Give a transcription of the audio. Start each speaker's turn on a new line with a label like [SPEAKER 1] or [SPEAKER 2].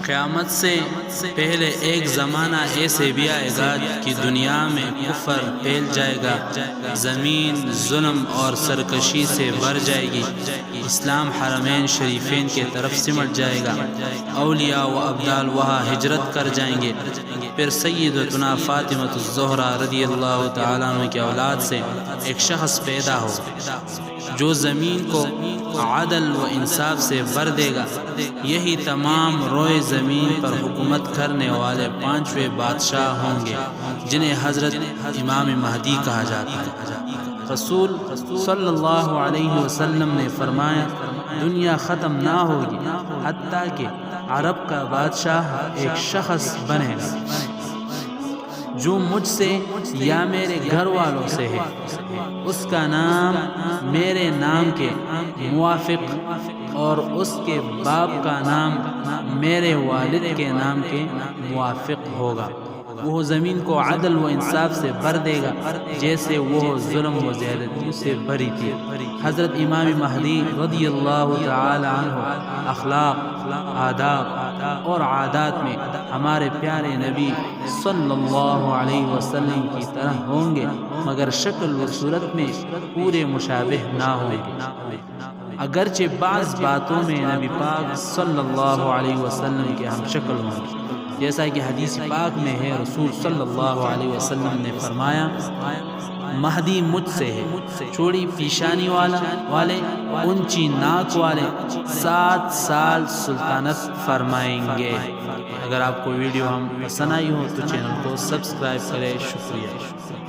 [SPEAKER 1] قیامت سے پہلے ایک زمانہ ایسے بھی آئے گا کہ دنیا میں کفر پھیل جائے گا، زمین ظلم اور سرکشی سے بھر جائے گی، اسلام حرمین شریفین کے طرف سمٹ جائے گا، اولیاء و ابدال وہاں ہجرت کر جائیں گے۔ پھر سیدتنا فاطمہ الزہرا رضی اللہ تعالیٰ عنہ کی اولاد سے ایک شخص پیدا ہو جو زمین کو عدل و انصاف سے بھر دے گا۔ یہی تمام روئے زمین پر حکومت کرنے والے پانچویں بادشاہ ہوں گے جنہیں حضرت امام مہدی کہا جاتا ہے۔ رسول صلی اللہ علیہ وسلم نے فرمایا دنیا ختم نہ ہوگی حتیٰ کہ عرب کا بادشاہ ایک شخص بنے گا جو مجھ سے یا میرے گھر والوں سے ہے، اس کا نام میرے نام کے موافق اور اس کے باپ کا نام میرے والد کے نام کے موافق ہوگا۔ وہ زمین کو عدل و انصاف سے بھر دے گا جیسے وہ ظلم و زیادتی سے بھری تھی۔ حضرت امام مہدی رضی اللہ تعالی عنہ اخلاق، آداب اور عادات میں ہمارے پیارے نبی صلی اللہ علیہ وسلم کی طرح ہوں گے، مگر شکل و صورت میں پورے مشابہ نہ ہوں گے، اگرچہ بعض باتوں میں نبی پاک صلی اللہ علیہ وسلم کے ہم شکل ہوں گے، جیسا کہ حدیث پاک میں ہے۔ رسول صلی اللہ علیہ وسلم نے فرمایا مہدی مجھ سے ہے، چوڑی پیشانی والے اونچی ناک والے 7 سال سلطنت فرمائیں گے۔ اگر آپ کو ویڈیو ہم پسند آئی ہو تو چینل کو سبسکرائب کریں۔ شکریہ۔